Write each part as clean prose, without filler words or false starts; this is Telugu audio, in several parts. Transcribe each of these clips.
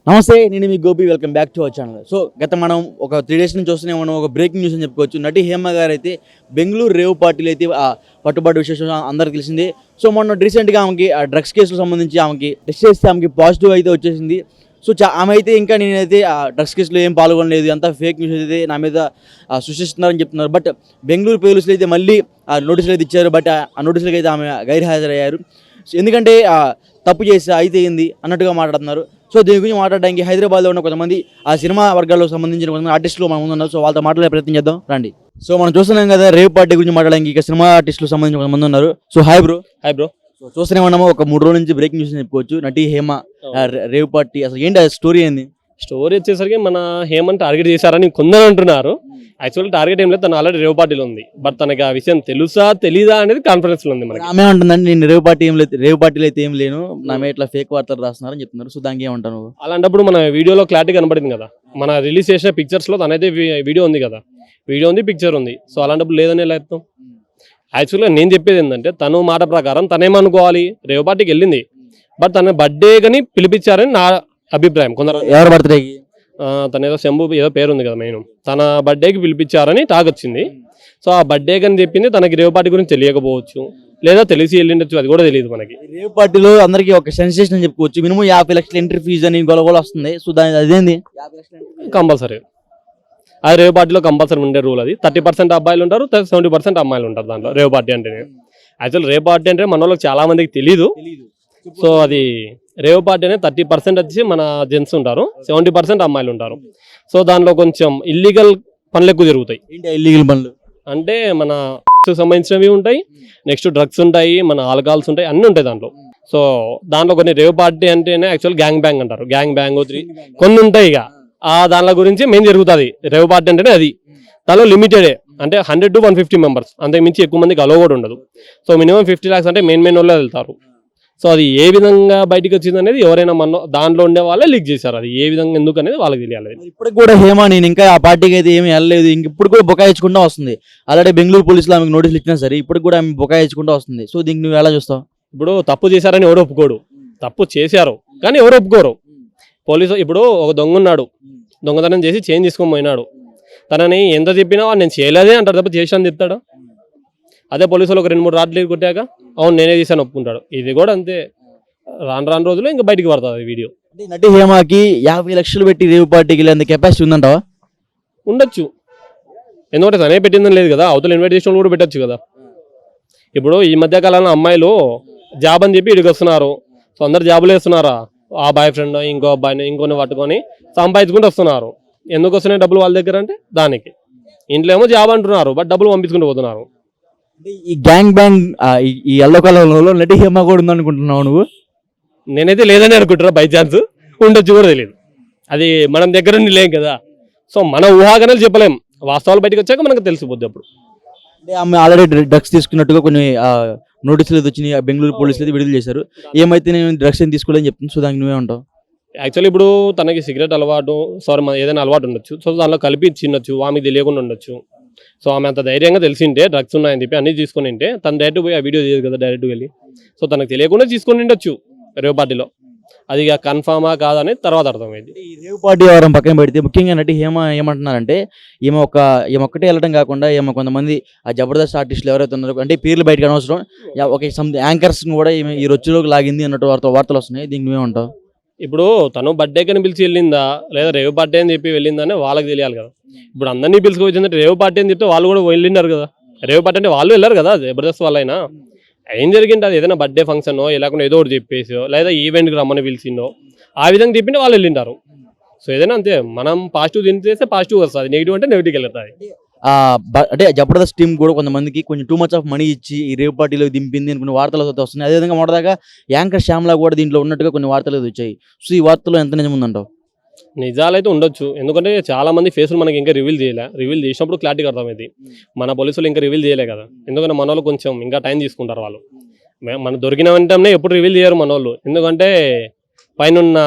నమస్తే, నేను మీ Gopi. Welcome back to our channel. So మనం ఒక 3 days నుంచి చూస్తూనే ఉన్నాం. ఒక బ్రేకింగ్ న్యూస్ అని చెప్పుకోవచ్చు. నటి హేమ గారు అయితే బెంగళూరు రేవ్ పార్టీలో అయితే పట్టుబడి విశేషం అందరికీ తెలిసింది. సో మొన్న రీసెంట్గా ఆమెకి డ్రగ్స్ కేసుకు సంబంధించి ఆమెకి టెస్ట్ చేస్తే ఆమెకి పాజిటివ్ అయితే వచ్చేసింది. సో ఆమె అయితే ఇంకా నేనైతే డ్రగ్స్ కేసులో ఏం పాల్గొనలేదు, అంతా ఫేక్ న్యూస్ అయితే నా మీద సృష్టిస్తున్నారని చెప్తున్నారు. బట్ బెంగళూరు పోలీసులు అయితే మళ్ళీ నోటీసులు అయితే ఇచ్చారు. బట్ ఆ నోటీసులకి అయితే ఆమె గైర్హాజరయ్యారు. ఎందుకంటే తప్పు చేసి అయితే ఏంది అన్నట్టుగా మాట్లాడుతున్నారు. సో దీని గురించి మాట్లాడడానికి హైదరాబాద్లో ఉన్న కొంతమంది ఆ సినిమా వర్గాలకు సంబంధించిన కొంతమంది ఆర్టిస్టులు మన ముందు ఉన్నారు. సో వాళ్ళతో మాట్లాడే ప్రయత్నం చేద్దాం రండి. సో మనం చూస్తున్నాం కదా, రేవ్ పార్టీ గురించి మాట్లాడడానికి ఇక సినిమా ఆర్టిస్టులకు సంబంధించిన కొంతమంది ఉన్నారు. So hi bro. సో చూస్తూనే ఉన్నాము, ఒక 3 రోజుల నుంచి బ్రేకింగ్ న్యూస్ చెప్పుకోవచ్చు. నటి హేమ రేవ్ పార్టీ, అసలు ఏంటి ఆ స్టోరీ ఏంది? స్టోరీ వచ్చేసరికి మన హేమన్ టార్గెట్ చేశారని కొందరు అంటున్నారు. యాక్చువల్ టార్గెట్ ఏం లేదు, తను ఆల్రెడీ రేవ్ పార్టీలో ఉంది. బట్ తనకి ఆ విషయం తెలుసా తెలీదా అనేది కాన్ఫిడెన్స్ లో ఉంది. మనకి ఆమె ఉంటుందండి, నేను రేవ్ పార్టీలో అయితే ఏం లేను, నా మీద ఇట్లా ఫేక్ వార్తలు రాస్తున్నారని చెప్తున్నారు. సో దానికి ఏమంటాను? అలాంటప్పుడు మన వీడియోలో క్లారిటీ కనబడింది కదా, మన రిలీజ్ చేసిన పిక్చర్స్ లో తనైతే వీడియో ఉంది కదా, వీడియో ఉంది, పిక్చర్ ఉంది. సో అలాంటప్పుడు లేదని ఎలా చెప్తాం? యాక్చువల్గా నేను చెప్పేది ఏంటంటే, తను మాట ప్రకారం తనేమనుకోవాలి, రేవ్ పార్టీకి వెళ్ళింది. బట్ తన బర్త్డే కానీ పిలిపించారని నా అభిప్రాయం. కొందరు ఎవరి బర్త్డేకి? తన ఏదో శంభు ఏదో పేరు ఉంది కదా, మెయిన్ తన బర్త్డేకి పిలిపించారని టాక్ వచ్చింది. సో ఆ బర్త్డే అని చెప్పింది, తనకి రేవ్ పార్టీ గురించి తెలియకపోవచ్చు, లేదా తెలిసి వెళ్ళిండొచ్చు, అది కూడా తెలియదు మనకి. రేవ్ పార్టీలో అందరికి ఒక సెన్సేషన్ అని చెప్పుకోవచ్చు. మినిమం 50 లక్షల ఎంట్రీ ఫీజు అని గొలగొల వస్తుంది. సో దాని అదేంది కంపల్సరీ అది రేవ్ పార్టీలో కంపల్సరీ ఉండే రూల్. అది 30% అబ్బాయిలు ఉంటారు, 70% అమ్మాయిలు ఉంటారు దాంట్లో రేవ్ పార్టీ అంటేనే. యాక్చువల్ రేవ్ పార్టీ అంటే మన వాళ్ళకి చాలా మందికి తెలీదు. సో అది రేవ్ పార్టీ అనేది 30% వచ్చి మన జెంట్స్ ఉంటారు, 70% అమ్మాయిలు ఉంటారు. సో దానిలో కొంచెం ఇల్లీగల్ పనులు ఎక్కువ జరుగుతాయి. ఇల్లీగల్ పనులు అంటే మన సంబంధించినవి ఉంటాయి, నెక్స్ట్ డ్రగ్స్ ఉంటాయి, మన ఆల్కహాల్స్ ఉంటాయి, అన్నీ ఉంటాయి దాంట్లో. సో దాంట్లో కొన్ని రేవ్ పార్టీ అంటేనే యాక్చువల్ గ్యాంగ్ బ్యాంగ్ అంటారు, గ్యాంగ్ బ్యాంగ్ కొన్ని ఉంటాయి. ఇక దాని గురించి మెయిన్ జరుగుతుంది రేవ్ పార్టీ అంటేనే. అది దానిలో లిమిటెడే, అంటే 100 to 150 మెంబర్స్, అంతకు మించి ఎక్కువ మందికి అలో కూడా ఉండదు. సో మినిమం 50 lakhs అంటే మెయిన్ వాళ్ళే వెళ్తారు. సో అది ఏ విధంగా బయటకు వచ్చింది అనేది ఎవరైనా మన దాంట్లో ఉండే వాళ్ళే లీక్ చేశారు. అది ఏ విధంగా ఎందుకు అనేది వాళ్ళకి తెలియాలి. ఇప్పటికి కూడా హేమ నేను ఇంకా ఆ పార్టీకి అయితే ఏమీ వెళ్ళలేదు, ఇప్పుడు కూడా బుకాయించుకుంటూ వస్తుంది. ఆల్రెడీ బెంగళూరు పోలీసులు ఆమెకు నోటీసులు ఇచ్చినా సరే ఇప్పుడు కూడా ఆమె బుకాయించుకుంటూ వస్తుంది. సో దీనికి నువ్వు ఎలా చూస్తావు? ఇప్పుడు తప్పు చేశారని ఎవరు ఒప్పుకోడు, తప్పు చేశారు కానీ ఎవరు ఒప్పుకోరు. పోలీసు ఇప్పుడు ఒక దొంగ ఉన్నాడు, దొంగతనం చేసి చైన్ తీసుకొని పోయినాడు. తనని ఎంత చెప్పినా వాడు నేను చేయలేదే అంటాడు తప్ప చేశాను చెప్తాడు. అదే పోలీసులు ఒక 2-3 రాట్లు కొట్టాక అవును నేనే చేశాను ఒప్పుకుంటాడు. ఇది కూడా అంతే, రాను రోజులు ఇంకా బయటికి పడుతుంది వీడియో. నటి హేమకి 50 లక్షలు పెట్టి రేవ్ పార్టీకి వెళ్ళేంత కెపాసిటీ ఉందంటావా? ఉండొచ్చు, ఎందుకంటే తనే పెట్టిందని లేదు కదా, అవతల ఇన్వైట్ చేసిన కూడా పెట్టచ్చు కదా. ఇప్పుడు ఈ మధ్యకాలంలో అమ్మాయిలు జాబ్ అని చెప్పి ఇక్కడికి వస్తున్నారు. సో అందరు జాబులు వేస్తున్నారా, ఆ బాయ్ ఫ్రెండ్ ఇంకో అబ్బాయిని ఇంకొని పట్టుకొని సంపాదించుకుంటూ వస్తున్నారు. ఎందుకు వస్తున్నాయి డబ్బులు వాళ్ళ దగ్గర అంటే దానికి. ఇంట్లో ఏమో జాబ్ అంటున్నారు, బట్ డబ్బులు పంపించుకుంటూ పోతున్నారు. ఈ గ్యాంగ్ బ్యాంగ్ ఈ ఎల్లో కలర్లో నటి హేమ కూడా ఉందనుకుంటున్నావు నువ్వు? నేనైతే లేదని అనుకుంటున్నా, బై ఛాన్స్ ఉండొచ్చు కూడా తెలియదు. అది మనం దగ్గర లేం కదా. సో మన ఊహాగానాలు చెప్పలేం, వాస్తవాలు బయటకు వచ్చాక మనకు తెలిసిపోద్ది. అప్పుడు అంటే ఆమె ఆల్రెడీ డ్రగ్స్ తీసుకున్నట్టుగా కొన్ని నోటీసులు వచ్చినాయి, బెంగళూరు పోలీసులు అయితే విడుదల చేశారు. ఏమైతే నేను డ్రగ్స్ ఏం తీసుకోలేదని చెప్తుంది. సో దానికి నువ్వే ఉంటావు? యాక్చువల్లీ ఇప్పుడు తనకి సిగరెట్ అలవాటు, ఏదైనా అలవాటు ఉండొచ్చు. సో దానిలో కలిపి చిన్నచ్చు, ఆమెకు తెలియకుండా ఉండొచ్చు. సో ఆమె అంత ధైర్యంగా తెలిసింటే డ్రగ్స్ ఉన్నాయని చెప్పి అన్ని తీసుకొని ఉంటే తను డైరెక్ట్ పోయి ఆ వీడియో చేయదు కదా, డైరెక్ట్ వెళ్ళి. సో తనకు తెలియకుండా తీసుకొని ఉండొచ్చు రేవ్ పార్టీలో. అది ఇక కన్ఫామా కాదని తర్వాత అర్థమైంది. ఈ రేవ్ పార్టీ ఎవరం పక్కన పెడితే ముఖ్యంగా నటి హేమ ఏమంటున్నారంటే ఈమె ఒక్కటే వెళ్ళడం కాకుండా ఈమె కొంతమంది ఆ జబర్దస్త్ ఆర్టిస్టులు ఎవరైతే ఉన్నారో, అంటే పేర్లు బయటకు అనవసరం, ఒక యాంకర్స్ కూడా ఈమె ఈ రొచ్చులోకి లాగింది అన్నట్టు వార్తలు వస్తున్నాయి. దీనికి నువ్వే ఉంటావు? ఇప్పుడు తను బర్త్డే కని పిలిచి వెళ్ళిందా లేదా రేవ్ పార్టీ అని చెప్పి వెళ్ళిందని వాళ్ళకి తెలియాలి కదా. ఇప్పుడు అందరినీ పిలుచుకోవచ్చిందంటే రేవ్ పార్టీ అని చెప్తే వాళ్ళు కూడా వెళ్ళినారు కదా. రేవ్ పార్టీ అంటే వాళ్ళు వెళ్ళారు కదా, జబర్దస్త్ వాళ్ళైనా. ఏం జరిగింది, అది ఏదైనా బర్త్డే ఫంక్షన్ లేకుండా ఏదో ఒకటి చెప్పేసో లేదా ఈవెంట్కి రమ్మని పిలిచిందో ఆ విధంగా చెప్పింటే వాళ్ళు వెళ్ళింటారు. సో ఏదైనా అంతే, మనం పాజిటివ్ తింటే పాజిటివ్ వస్తుంది, నెగిటివ్ అంటే నెగిటివ్కి వెళ్తుంది. అంటే జబర్దస్త్ టీం కూడా కొంతమందికి కొంచెం టూ మచ్ ఆఫ్ మనీ ఇచ్చి ఈ రేవ్ పార్టీలో దింపింది అని కొన్ని వార్తలు వస్తున్నాయి. అదేవిధంగా మొదటగా యాంకర్ శ్యామ్లా కూడా దీంట్లో ఉన్నట్టుగా కొన్ని వార్తలు వచ్చాయి. సో ఈ వార్తలో ఎంత నిజం ఉందంటావు? నిజాలైతే ఉండొచ్చు, ఎందుకంటే చాలా మంది ఫేసులు మనకి ఇంకా రివీల్ చేసినప్పుడు క్లారిటీ అర్థమైంది. మన పోలీసులు ఇంకా రివీల్ చేయలే కదా, ఎందుకంటే మన వాళ్ళు కొంచెం ఇంకా టైం తీసుకుంటారు. వాళ్ళు మన దొరికిన వెంటనే ఎప్పుడు రివీల్ చేయరు మన వాళ్ళు, ఎందుకంటే పైన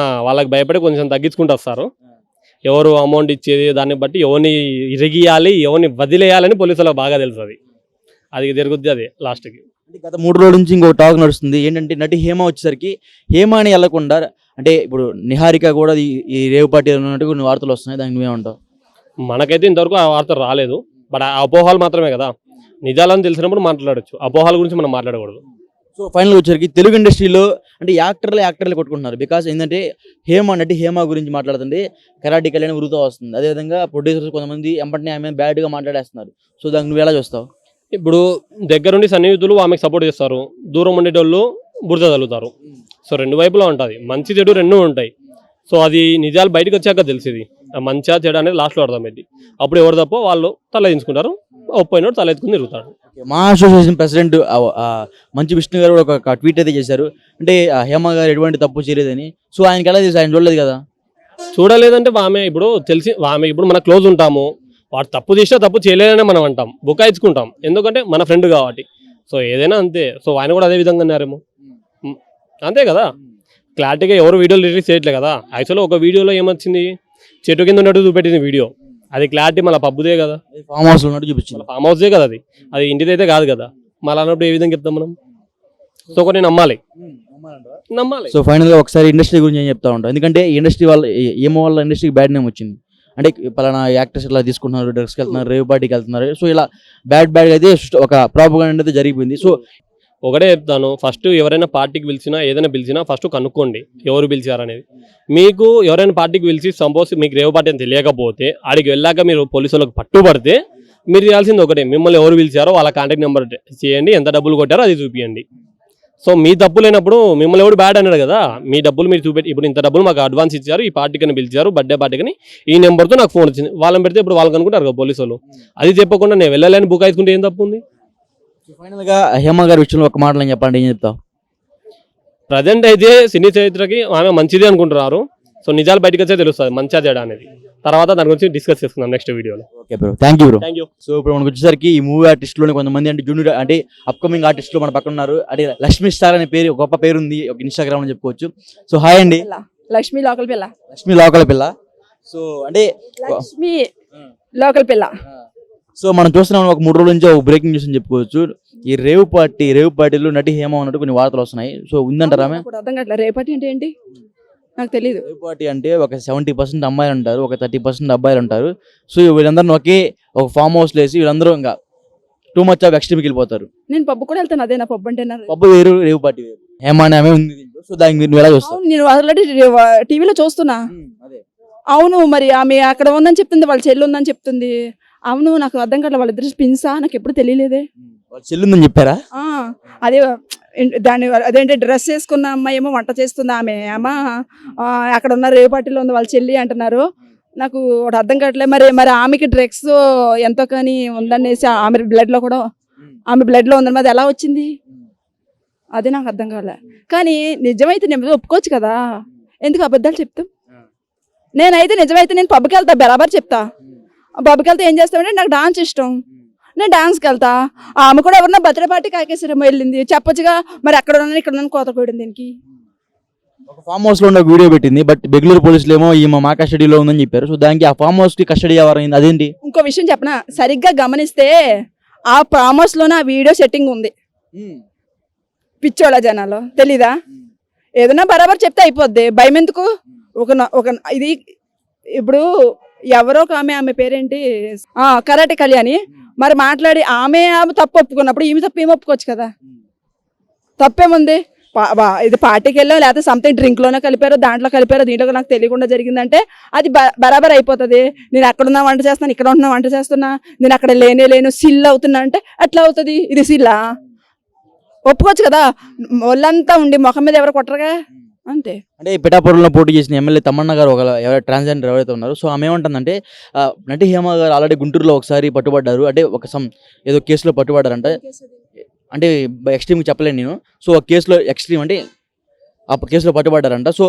వాళ్ళకి భయపడి కొంచెం తగ్గించుకుంటూ వస్తారు. ఎవరు అమౌంట్ ఇచ్చేది దాన్ని బట్టి ఎవరిని ఇరిగియాలి ఎవరిని వదిలేయాలని పోలీసులకు బాగా తెలుసు. అది జరుగుద్ది అది లాస్ట్కి. అంటే గత 3 రోజుల నుంచి ఇంకో టాక్ నడుస్తుంది ఏంటంటే నటి హేమ వచ్చేసరికి హేమని వెళ్లకుండా అంటే ఇప్పుడు నిహారిక కూడా ఈ రేవ్ పార్టీ ఉన్నట్టు కొన్ని వార్తలు వస్తున్నాయి, దానికి నువ్వేమంటావు? మనకైతే ఇంతవరకు ఆ వార్త రాలేదు. బట్ ఆ అపోహాలు మాత్రమే కదా, నిజాలని తెలిసినప్పుడు మాట్లాడొచ్చు, అపోహాల గురించి మనం మాట్లాడకూడదు. సో ఫైనల్గా వచ్చేసరికి తెలుగు ఇండస్ట్రీలో అంటే యాక్టర్లు కొట్టుకుంటున్నారు. బికాస్ ఏంటంటే నటి హేమ గురించి మాట్లాడుతుంటే కరాటీ కళ్యాణ్ ఉరుకుతూ వస్తుంది. అదేవిధంగా ప్రొడ్యూసర్స్ కొంతమంది ఎంపటిని ఆమె బ్యాడ్గా మాట్లాడేస్తున్నారు. సో దానికి నువ్వు ఎలా చూస్తావు? ఇప్పుడు దగ్గరుండి సన్నిహితులు ఆమెకు సపోర్ట్ చేస్తారు, దూరం ఉండేటోళ్ళు బురద తగులుతారు. సో రెండు వైపులా ఉంటుంది, మంచి చెడు రెండు ఉంటాయి. సో అది నిజాలు బయటకు వచ్చాక తెలిసింది, ఆ మంచిగా చెడు అనేది లాస్ట్లో అర్థమైంది. అప్పుడు ఎవరు తప్పో వాళ్ళు తల దించుకుంటారు, ఒప్పోయినోడు తల ఎత్తుకుని తిరుగుతాడు. మా అసోసియేషన్ ప్రెసిడెంట్ మంచి విష్ణు గారు కూడా ఒక ట్వీట్ అయితే చేశారు, అంటే హేమ గారు ఎటువంటి తప్పు చేయలేదని. సో ఆయనకి ఎలా చేసి ఆయన చూడలేదు కదా? చూడలేదంటే ఆమె ఇప్పుడు తెలిసి ఆమె ఇప్పుడు మన క్లోజ్ ఉంటాము, వాడు తప్పు చేసినా తప్పు చేయలేదనే మనం అంటాం, బుకాయించుకుంటాం, ఎందుకంటే మన ఫ్రెండ్ కాబట్టి. సో ఏదైనా అంతే. సో ఆయన కూడా అదే విధంగా అన్నారేమో, అంతే కదా. క్లారిటీగా ఎవరు వీడియోలు రిలీజ్ చేయట్లే కదా. యాక్చువల్గా ఒక వీడియోలో ఏమొచ్చింది, చెట్టు కింద ఉన్నట్టు చూపెట్టింది వీడియో, అది క్లారిటీ మళ్ళీ పబ్బుదే కదా, ఫామ్ హౌస్ ఉన్నట్టు చూపించింది. ఫామ్ హౌస్దే కదా, అది ఇంటిదైతే కాదు కదా. మళ్ళీ అన్నప్పుడు ఏ విధంగా చెప్తాం మనం? సో కొన్ని నమ్మాలి. సో ఫైనల్గా ఒకసారి ఇండస్ట్రీ గురించి ఏం చెప్తా ఉంటాం, ఎందుకంటే ఇండస్ట్రీ ఏమో వాళ్ళ ఇండస్ట్రీకి బ్యాడ్ నేమ్ వచ్చింది. అంటే పలానా యాక్టర్స్ ఇలా తీసుకుంటున్నారు, డ్రగ్స్కి వెళ్తున్నారు, రేవ్ పార్టీకి వెళ్తున్నారు. సో ఇలా బ్యాడ్ అయితే ఒక ప్రాపగండా అయితే జరిగిపోయింది. సో ఒకటే చెప్తాను, ఫస్ట్ ఎవరైనా పార్టీకి పిలిచినా ఏదైనా పిలిచినా ఫస్ట్ కనుక్కోండి ఎవరు పిలిచారనేది. మీకు ఎవరైనా పార్టీకి పిలిచి సపోజ్ మీకు రేవ్ పార్టీ అని తెలియకపోతే ఆడికి వెళ్ళాక మీరు పోలీసు వాళ్ళకి పట్టుబడితే మీరు చేయాల్సింది ఒకటే, మిమ్మల్ని ఎవరు పిలిచారో వాళ్ళ కాంటాక్ట్ నెంబర్ చేయండి, ఎంత డబ్బులు కొట్టారో అది చూపించండి. సో మీ తప్పు లేనప్పుడు మిమ్మల్ని ఎవరు బ్యాడ్ అన్నాడు కదా, మీ డబ్బులు మీరు చూపెట్టి, ఇప్పుడు ఇంత డబ్బులు మాకు అడ్వాన్స్ ఇచ్చారు, ఈ పార్టీకి పిలిచారు, బర్త్డే పార్టీకి, ఈ నెంబర్తో నాకు ఫోన్ వచ్చింది, వాళ్ళని పెడితే ఇప్పుడు వాళ్ళకి అనుకుంటారు కదా పోలీసు వాళ్ళు. అది చెప్పకుండా నేను వెళ్ళలేని బుక్ అయించుకుంటే ఏం తప్పు ఉంది? ఫైనల్గా హేమ గారి విషయంలో ఒక మాటలు చెప్పండి, ఏం చెప్తావు? ప్రజెంట్ అయితే సినీ చరిత్రకి ఆమె మంచిది అనుకుంటున్నారు. సో నిజాలు బయటకు వచ్చే తెలుస్తుంది మంచిగా చేయడం అనేది. తర్వాత దాని గురించి డిస్కస్ చేసుకుందాం నెక్స్ట్ వీడియోలో. Okay bro, thank you bro. Thank you. So ఇప్పుడు మనకు వచ్చేసరికి ఈ మూవీ ఆర్టిస్టులోని కొంతమంది అంటే జూనియర్ అంటే అప్కమింగ్ ఆర్టిస్టులు మన పక్కన ఉన్నారు. అంటే లక్ష్మీ స్టార్ అనే పేరు, గొప్ప పేరు ఉంది ఒక ఇన్స్టాగ్రామ్ అని చెప్పుకోవచ్చు. సో హాయ్ అండి. లక్ష్మీ లోకల్ పిల్ల. లక్ష్మీ లోకల్ పిల్ల. సో అంటే లక్ష్మీ లోకల్ పిల్ల. సో మనం చూస్తున్నాం ఒక 3 రోజుల నుంచి ఒక బ్రేకింగ్ న్యూస్ అని చెప్పుకోవచ్చు. ఈ రేవ్ పార్టీలో నటి హేమ ఉన్నట్టు కొన్ని వార్తలు వస్తున్నాయి. సో ఉందంటారా? అర్థం కావట్లేదు, రేవ్ పార్టీ అంటే ఏంటి నాకు తెలియదు. రేవ్ పార్టీ అంటే ఒక 70% అమ్మాయిలు ఉంటారు, ఒక 30% అబ్బాయిలు ఉంటారు. సో వీళ్ళందరినీ ఒక ఫామ్ హౌస్ వేసి వీళ్ళందరూ ఇంకా టూ మచ్ ఆఫ్ ఎక్స్ట్రీమ్కి వెళ్ళిపోతారు. నేను పబ్బు కూడా వెళ్తాను, అదే నా పబ్బు అంటే. పబ్బు వేరు, రేవ్ పార్టీ వేరు. హేమ అని ఆమె ఉంది దీంట్లో. సో దానికి మీరు ఎలా చూస్తారు? నేను ఆల్రెడీ టీవీలో చూస్తున్నా. అవును, మరి ఆమె అక్కడ ఉందని చెప్తుంది, వాళ్ళ చెల్లి ఉందని చెప్తుంది. అవును, నాకు అర్థం కావట్లేదు, వాళ్ళిద్దరు స్పిన్సా, నాకు ఎప్పుడు తెలియలేదే. చెల్లుందని చెప్పారా? అదే అదేంటి డ్రెస్ వేసుకున్న అమ్మాయి ఏమో వంట చేస్తుంది, ఆమె ఏమో అక్కడ ఉన్న రేవ్ పార్టీలో ఉంది వాళ్ళ చెల్లి అంటున్నారు. నాకు ఒకటి అర్థం కావట్లేదు, మరి ఆమెకి డ్రగ్స్ ఎంతో కానీ ఉందనేసి ఆమె బ్లడ్లో కూడా, ఆమె బ్లడ్లో ఉందని అది ఎలా వచ్చింది, అది నాకు అర్థం కాలే. కానీ నిజమైతే నేను ఒప్పుకోవచ్చు కదా, ఎందుకు అబద్ధాలు చెప్తాం? నేనైతే నిజమైతే నేను పబ్కి వెళ్తా, బరాబర్ చెప్తా. పబ్కి వెళ్తే ఏం చేస్తామంటే నాకు డాన్స్ ఇష్టం, నేను డాన్స్కి వెళ్తా. ఆమె కూడా ఎవరన్నా బర్త్డే పార్టీ కాకేశ్వరం వెళ్ళింది, చెప్పొచ్చుగా. మరి అక్కడ ఉన్నాను ఇక్కడ ఉన్నాను కోత కోయడం దీనికి. ఒక ఫామ్ హౌస్ లో ఉన్న వీడియో పెట్టింది, బట్ బెంగళూరు పోలీసులు ఏమో ఈమె మా కస్టడీలో ఉందని చెప్పారు. సో దానికి ఆ ఫామ్ హౌస్ కి కస్టడీ ఎవరైంది, అదేంటి? ఇంకో విషయం చెప్పనా, సరిగ్గా గమనిస్తే ఆ ఫామ్ హౌస్ లోనే ఆ వీడియో సెట్టింగ్ ఉంది. పిచ్చోళ్ళ జనాలు తెలీదా? ఏదైనా బరాబర్ చెప్తే అయిపోద్ది, భయం ఎందుకు? ఒక ఇది ఇప్పుడు ఎవరో ఒక ఆమె పేరేంటి, కరాటే కళ్యాణి, మరి మాట్లాడి ఆమె తప్పు ఒప్పుకున్నప్పుడు ఈమె తప్పు ఏమి ఒప్పుకోవచ్చు కదా, తప్పేముంది? ఇది పార్టీకి వెళ్ళాం, లేకపోతే సంథింగ్ డ్రింక్లోనే కలిపారో దాంట్లో కలిపారో దీంట్లో నాకు తెలియకుండా జరిగిందంటే అది బరాబర్ అయిపోతుంది. నేను అక్కడున్నా వంట చేస్తాను, ఇక్కడ ఉంటున్నా వంట చేస్తున్నా, నేను అక్కడ లేను సిల్ అవుతున్నా అంటే అట్లా అవుతుంది. ఇది సిల్లా? ఒప్పుకోవచ్చు కదా. ఒళ్ళంతా ఉండి ముఖం మీద ఎవరు కొట్టరుగా, అంతే. అంటే పిఠాపురంలో పోటీ చేసిన ఎమ్మెల్యే తమ్మన్న గారు ఒక ట్రాన్స్జెండర్ ఎవరైతే ఉన్నారు. సో ఆమె ఏమంటుందంటే నటి హేమ గారు ఆల్రెడీ గుంటూరులో ఒకసారి పట్టుబడ్డారు, అంటే ఏదో కేసులో పట్టుబడ్డారంట. అంటే ఎక్స్ట్రీమ్కి చెప్పలేను నేను. సో ఆ కేసులో ఎక్స్ట్రీమ్ అంటే ఆ కేసులో పట్టుబడ్డారంట. సో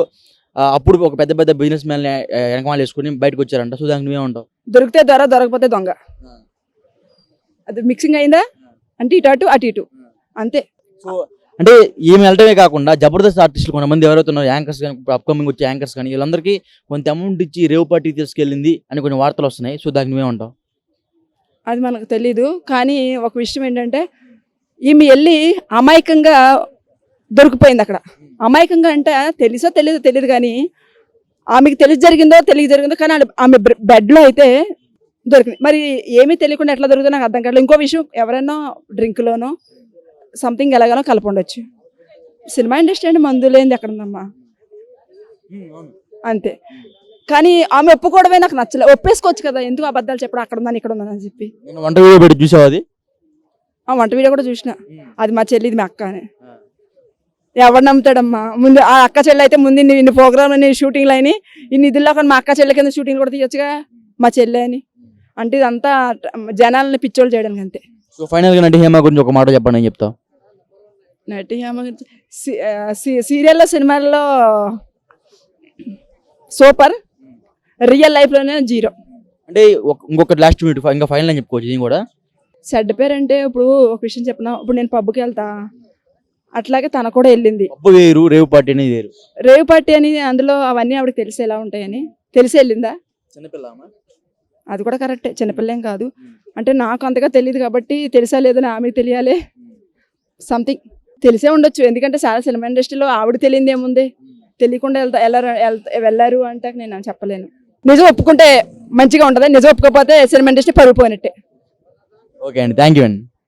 అప్పుడు ఒక పెద్ద బిజినెస్ మ్యాన్ వెనకమాలు వేసుకుని బయటకు వచ్చారంట. సో దానికి నువ్వేమంటావు? దొరికితే దొర, దొరకపోతే దొంగ, అది మిక్సింగ్ అయిందా అంటే ఇటు అటు అంతే. సో అంటే ఈమె వెళ్ళటమే కాకుండా జబర్దస్త్ ఆర్టిస్టులు కొంతమంది ఎవరైతే ఉన్నారో, యాంకర్స్ కానీ, అప్కమింగ్ వచ్చే యాంకర్స్ కానీ, వీళ్ళందరికీ కొంత అమౌంట్ ఇచ్చి రేవ్ పార్టీ తీసుకెళ్ళింది అని కొన్ని వార్తలు వస్తున్నాయి. సో దానికి నువ్వేమంటావు? అది మనకు తెలీదు. కానీ ఒక విషయం ఏంటంటే ఈమె వెళ్ళి అమాయకంగా దొరికిపోయింది అక్కడ. అమాయకంగా అంటే తెలుసో తెలియదు కానీ ఆమెకి తెలియ జరిగిందో కానీ ఆమె బెడ్లో అయితే దొరికింది. మరి ఏమీ తెలియకుండా ఎట్లా దొరుకుతుందో నాకు అర్థం కావట్లేదు. ఇంకో విషయం, ఎవరైనా డ్రింక్లోనో సంథింగ్ ఎలాగనో కలపండొచ్చు. సినిమా ఇండస్ట్రీ అంటే మందు లేనిది ఎక్కడ ఉందమ్మా, అంతే. కానీ ఆమె ఒప్పుకోవడమే నాకు నచ్చలేదు. ఒప్పేసుకోవచ్చు కదా, ఎందుకు అబద్ధాలు చెప్పడం, అక్కడ ఉందని ఇక్కడ ఉందని చెప్పి. నేను వంట వీడియో పెట్టి చూసావు అది? ఆ వంట వీడియో కూడా చూసిన. అది మా చెల్లి, ఇది మా అక్క అని. ఎవరు నమ్ముతాడమ్మా? ముందు ఆ అక్క చెల్లి అయితే ముందు ఇన్ని ప్రోగ్రాంలు షూటింగ్లు అయినాయి, ఇన్ని నిధుల్లో కానీ మా అక్క చెల్లి కింద షూటింగ్ కూడా తీయొచ్చుగా మా చెల్లి అని. అంటే ఇదంతా జనాలని పిచ్చోళ్ళు చేయడానికి అంతే. సో ఫైనల్గా నటి హేమ గురించి ఒక మాట చెప్పండి, ఏం చెప్తావు? నటి హేమ గురించి సీరియల్లో సినిమాల్లో సూపర్, రియల్ లైఫ్లోనే జీరో. అంటే ఇంకొక లాస్ట్ మినిట్ ఇంకా ఫైనల్ అని చెప్పుకోవచ్చు ఇది కూడా. చెడ్డ పేరు అంటే ఇప్పుడు ఒక విషయం చెప్పిన, ఇప్పుడు నేను పబ్కి వెళ్తా, అట్లాగే తన కూడా వెళ్ళింది. పబ్బు వేరు, రేవ్ పార్టీ అనేది వేరు. రేవ్ పార్టీ అని అందులో అవన్నీ ఆవిడకి తెలిసి ఎలా ఉంటాయని తెలిసి వెళ్ళిందా? చిన్నపిల్ల అది కూడా కరెక్టే, చిన్నపిల్లేం కాదు. అంటే నాకు అంతగా తెలియదు కాబట్టి తెలిసా లేదని ఆమెకు తెలియాలి. సంథింగ్ తెలిసే ఉండొచ్చు, ఎందుకంటే చాలా సినిమా ఇండస్ట్రీలో ఆవిడ తెలియదు ఏముంది, తెలియకుండా వెళ్ళారు అంటే నేను చెప్పలేను. నిజం ఒప్పుకుంటే మంచిగా ఉంటుంది, నిజం ఒప్పుకోకపోతే సినిమా ఇండస్ట్రీ పరుగు పోయినట్టే. ఓకే అండి, థ్యాంక్ యూ అండి.